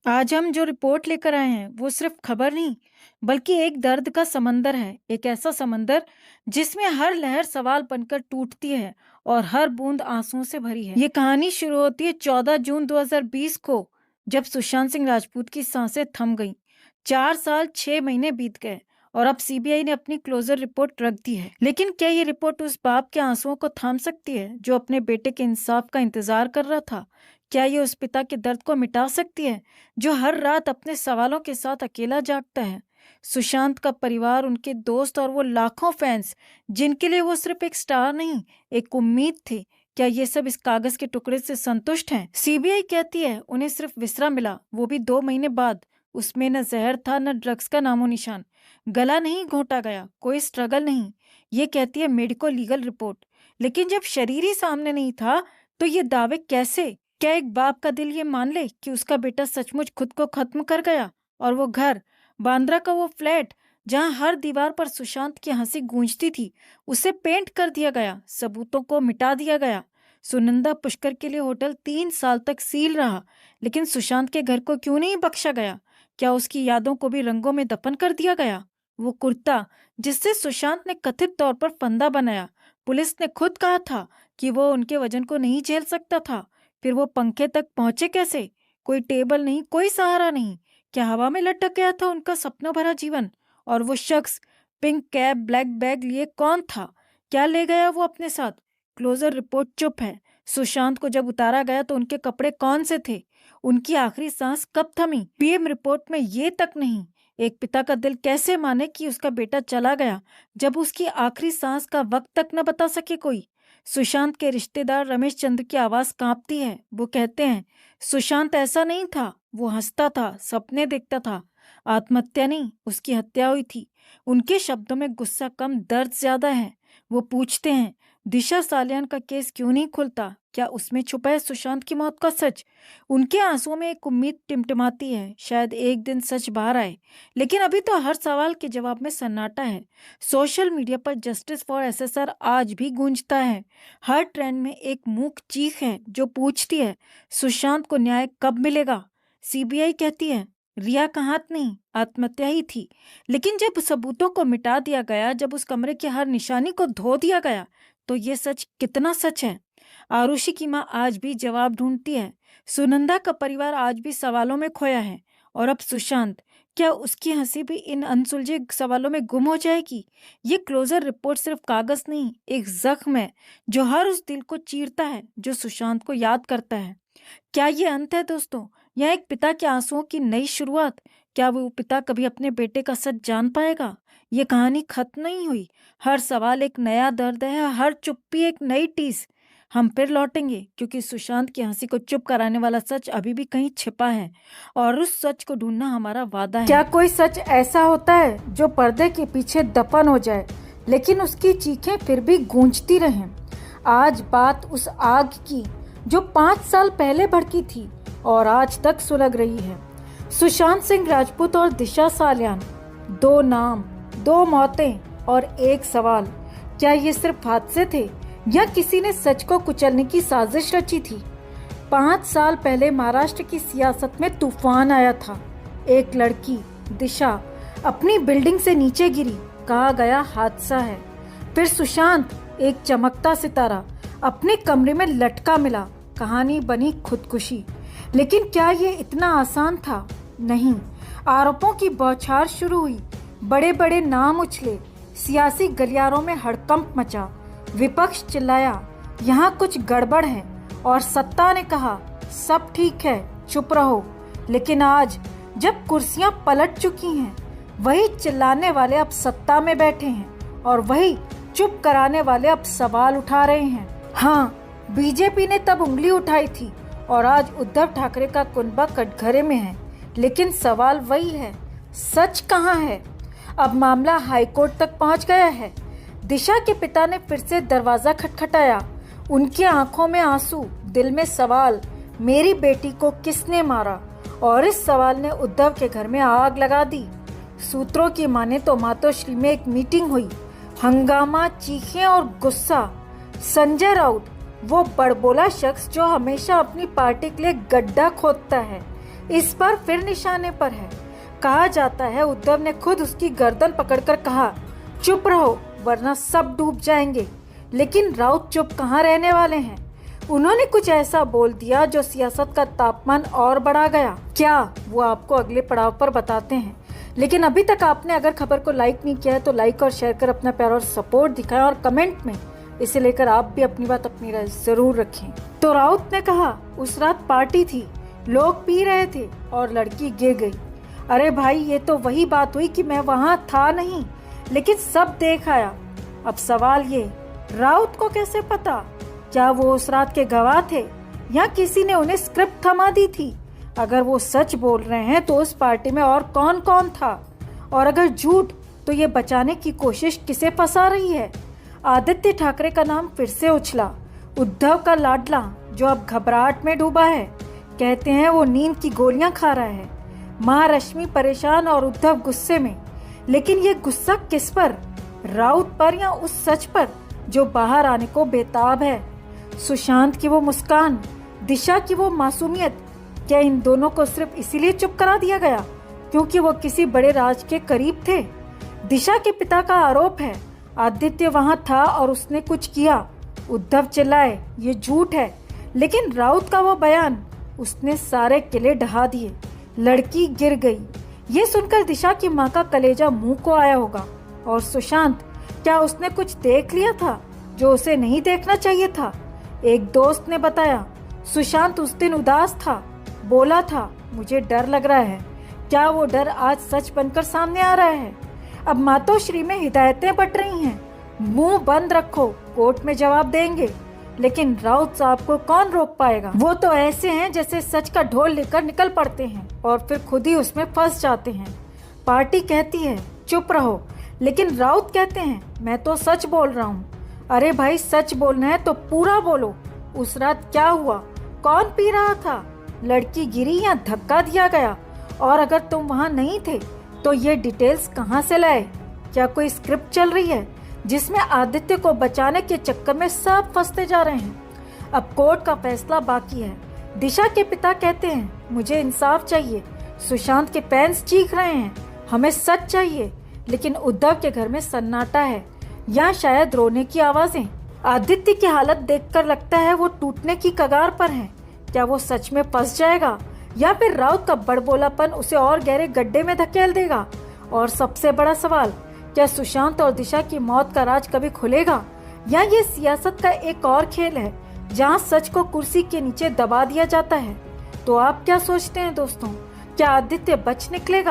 आज हम जो रिपोर्ट लेकर आए हैं वो सिर्फ खबर नहीं बल्कि एक दर्द का समंदर है। एक ऐसा समंदर जिसमें हर लहर सवाल बनकर टूटती है और हर बूंद आंसुओं से भरी है। ये कहानी शुरू होती है 14 जून 2020 को, जब सुशांत सिंह राजपूत की सांसें थम गईं। 4 साल 6 महीने बीत गए और अब सीबीआई ने अपनी क्लोजर रिपोर्ट रख दी है। लेकिन क्या ये रिपोर्ट उस बाप के आंसुओं को थाम सकती है जो अपने बेटे के इंसाफ का इंतजार कर रहा था? क्या ये उस पिता के दर्द को मिटा सकती है जो हर रात अपने सवालों के साथ अकेला जागता है? सुशांत का परिवार, उनके दोस्त और वो लाखों फैंस जिनके लिए वो सिर्फ एक स्टार नहीं, एक उम्मीद थी, क्या ये सब इस कागज के टुकड़े से संतुष्ट हैं? सीबीआई कहती है उन्हें सिर्फ विसरा मिला, वो भी 2 महीने बाद। उसमें न जहर था न ड्रग्स का नामो निशान। गला नहीं घोंटा गया, कोई स्ट्रगल नहीं। ये कहती है मेडिको लीगल रिपोर्ट। लेकिन जब शरीर ही सामने नहीं था तो ये दावे कैसे? क्या एक बाप का दिल ये मान ले कि उसका बेटा सचमुच खुद को खत्म कर गया? और वो घर, बांद्रा का वो फ्लैट जहां हर दीवार पर सुशांत की हंसी गूंजती थी, उसे पेंट कर दिया गया, सबूतों को मिटा दिया गया। सुनंदा पुष्कर के लिए होटल 3 साल तक सील रहा, लेकिन सुशांत के घर को क्यों नहीं बख्शा गया? क्या उसकी यादों को भी रंगों में दफन कर दिया गया? वो कुर्ता जिससे सुशांत ने कथित तौर पर फंदा बनाया, पुलिस ने खुद कहा था कि वो उनके वजन को नहीं झेल सकता था, फिर वो पंखे तक पहुंचे कैसे? कोई टेबल नहीं, कोई सहारा नहीं। क्या हवा में लटक गया था उनका सपनों भरा जीवन? और वो शख्स पिंक कैप ब्लैक बैग लिए कौन था? क्या ले गया वो अपने साथ? क्लोजर रिपोर्ट चुप है। सुशांत को जब उतारा गया तो उनके कपड़े कौन से थे? उनकी आखिरी सांस कब थमी? पीएम रिपोर्ट में ये तक नहीं। एक पिता का दिल कैसे माने कि उसका बेटा चला गया जब उसकी आखिरी सांस का वक्त तक न बता सके कोई? सुशांत के रिश्तेदार रमेश चंद्र की आवाज कांपती है। वो कहते हैं सुशांत ऐसा नहीं था, वो हंसता था, सपने देखता था। आत्महत्या नहीं, उसकी हत्या हुई थी। उनके शब्दों में गुस्सा कम, दर्द ज्यादा है। वो पूछते हैं दिशा सालियान का केस क्यों नहीं खुलता? क्या उसमें छुपा है सुशांत की मौत का सच? उनके आंसुओं में एक उम्मीद टिमटिमाती है, शायद एक दिन सच बाहर आए। लेकिन अभी तो हर सवाल के जवाब में सन्नाटा है। सोशल मीडिया पर जस्टिस फॉर एसएसआर आज भी गूंजता है। हर ट्रेंड में एक मूक चीख है जो पूछती है सुशांत को न्याय कब मिलेगा? सीबीआई कहती है रिया का हाथ नहीं, आत्महत्या ही थी। लेकिन जब सबूतों को मिटा दिया गया, जब उस कमरे की हर निशानी को धो दिया गया, तो ये सच कितना सच है? आरुषि की माँ आज भी जवाब ढूंढती है। सुनंदा का परिवार आज भी सवालों में खोया है। और अब सुशांत, क्या उसकी हंसी भी इन अनसुलझे सवालों में गुम हो जाएगी? ये क्लोजर रिपोर्ट सिर्फ कागज नहीं, एक जख्म है जो हर उस दिल को चीरता है जो सुशांत को याद करता है। क्या ये अंत है दोस्तों, या एक पिता के आंसुओं की नई शुरुआत? क्या वो पिता कभी अपने बेटे का सच जान पाएगा? ये कहानी खत्म नहीं हुई। हर सवाल एक नया दर्द है, हर चुप्पी एक नई टीस। हम फिर लौटेंगे क्योंकि सुशांत की हंसी को चुप कराने वाला सच अभी भी कहीं छिपा है और उस सच को ढूंढना हमारा वादा है। क्या कोई सच ऐसा होता है जो पर्दे के पीछे दफन हो जाए लेकिन उसकी चीखें फिर भी गूंजती रहें? आज बात उस आग की जो 5 साल पहले भड़की थी और आज तक सुलग रही है। सुशांत सिंह राजपूत और दिशा सालियान, 2 नाम, 2 मौतें और एक सवाल। क्या ये सिर्फ हादसे थे या किसी ने सच को कुचलने की साजिश रची थी? 5 साल पहले महाराष्ट्र की सियासत में तूफान आया था। एक लड़की, दिशा, अपनी बिल्डिंग से नीचे गिरी, कहा गया हादसा है। फिर सुशांत, एक चमकता सितारा, अपने कमरे में लटका मिला, कहानी बनी खुदकुशी। लेकिन क्या ये इतना आसान था? नहीं। आरोपों की बौछार शुरू हुई, बड़े बड़े नाम उछले, सियासी गलियारों में हड़कंप मचा। विपक्ष चिल्लाया यहाँ कुछ गड़बड़ है और सत्ता ने कहा सब ठीक है, चुप रहो। लेकिन आज जब कुर्सियां पलट चुकी हैं, वही चिल्लाने वाले अब सत्ता में बैठे हैं और वही चुप कराने वाले अब सवाल उठा रहे हैं। हाँ, बीजेपी ने तब उंगली उठाई थी और आज उद्धव ठाकरे का कुनबा कटघरे में है। लेकिन सवाल वही है, सच कहाँ है? अब मामला हाईकोर्ट तक पहुंच गया है। दिशा के पिता ने फिर से दरवाजा खटखटाया। उनकी आंखों में आंसू, दिल में सवाल, मेरी बेटी को किसने मारा? और इस सवाल ने उद्धव के घर में आग लगा दी। सूत्रों की माने तो मातोश्री में एक मीटिंग हुई। हंगामा, चीखें और गुस्सा। संजय राउत, वो बड़बोला शख्स जो हमेशा अपनी पार्टी के लिए गड्ढा खोदता है, इस बार फिर निशाने पर है। कहा जाता है उद्धव ने खुद उसकी गर्दन पकड़कर कहा, चुप रहो वरना सब डूब जाएंगे। लेकिन राउत चुप कहाँ रहने वाले हैं। उन्होंने कुछ ऐसा बोल दिया जो सियासत का तापमान और बढ़ा गया। क्या, वो आपको अगले पड़ाव पर बताते हैं। लेकिन अभी तक आपने अगर खबर को लाइक नहीं किया है तो लाइक और शेयर कर अपना प्यार और सपोर्ट दिखाएं और कमेंट में इसे लेकर आप भी अपनी बात अपनी राय जरूर रखें। तो राउत ने कहा, उस रात पार्टी थी, लोग पी रहे थे और लड़की गिर गई। अरे भाई, ये तो वही बात हुई कि मैं वहां था नहीं, लेकिन सब देख आया। अब सवाल ये, राउत को कैसे पता? क्या वो उस रात के गवाह थे या किसी ने उन्हें स्क्रिप्ट थमा दी थी? अगर वो सच बोल रहे हैं तो उस पार्टी में और कौन कौन था? और अगर झूठ, तो ये बचाने की कोशिश किसे फंसा रही है? आदित्य ठाकरे का नाम फिर से उछला। उद्धव का लाडला जो अब घबराहट में डूबा है। कहते हैं वो नींद की गोलियां खा रहा है। माँ रश्मि परेशान और उद्धव गुस्से में। लेकिन ये गुस्सा किस पर? राउत पर या उस सच पर जो बाहर आने को बेताब है? सुशांत की वो मुस्कान, दिशा की वो मासूमियत, क्या इन दोनों को सिर्फ इसीलिए चुप करा दिया गया क्योंकि वो किसी बड़े राज के करीब थे? दिशा के पिता का आरोप है आदित्य वहां था और उसने कुछ किया। उद्धव चिल्लाए, ये झूठ है। लेकिन राउत का वो बयान, उसने सारे किले ढहा दिए, लड़की गिर गई। ये सुनकर दिशा की माँ का कलेजा मुंह को आया होगा। और सुशांत, क्या उसने कुछ देख लिया था जो उसे नहीं देखना चाहिए था? एक दोस्त ने बताया, सुशांत उस दिन उदास था, बोला था मुझे डर लग रहा है। क्या वो डर आज सच बनकर सामने आ रहा है? अब मातोश्री में हिदायतें बट रही हैं, मुंह बंद रखो, कोर्ट में जवाब देंगे। लेकिन राउत साहब को कौन रोक पाएगा? वो तो ऐसे हैं जैसे सच का ढोल लेकर निकल पड़ते हैं और फिर खुद ही उसमें फंस जाते हैं। पार्टी कहती है चुप रहो, लेकिन राउत कहते हैं मैं तो सच बोल रहा हूँ। अरे भाई, सच बोलना है तो पूरा बोलो। उस रात क्या हुआ? कौन पी रहा था? लड़की गिरी या धक्का दिया गया? और अगर तुम वहाँ नहीं थे तो ये डिटेल्स कहाँ से लाए? क्या कोई स्क्रिप्ट चल रही है जिसमें आदित्य को बचाने के चक्कर में सब फंसते जा रहे हैं? अब कोर्ट का फैसला बाकी है। दिशा के पिता कहते हैं मुझे इंसाफ चाहिए। सुशांत के पेरेंट्स चीख रहे हैं हमें सच चाहिए। लेकिन उद्धव के घर में सन्नाटा है या शायद रोने की आवाजें। आदित्य की हालत देखकर लगता है वो टूटने की कगार पर है। क्या वो सच में फंस जाएगा या फिर राउत का बड़बोलापन उसे और गहरे गड्ढे में धकेल देगा? और सबसे बड़ा सवाल, क्या सुशांत और दिशा की मौत का राज कभी खुलेगा या ये सियासत का एक और खेल है जहां सच को कुर्सी के नीचे दबा दिया जाता है? तो आप क्या सोचते हैं दोस्तों? क्या आदित्य बच निकलेगा?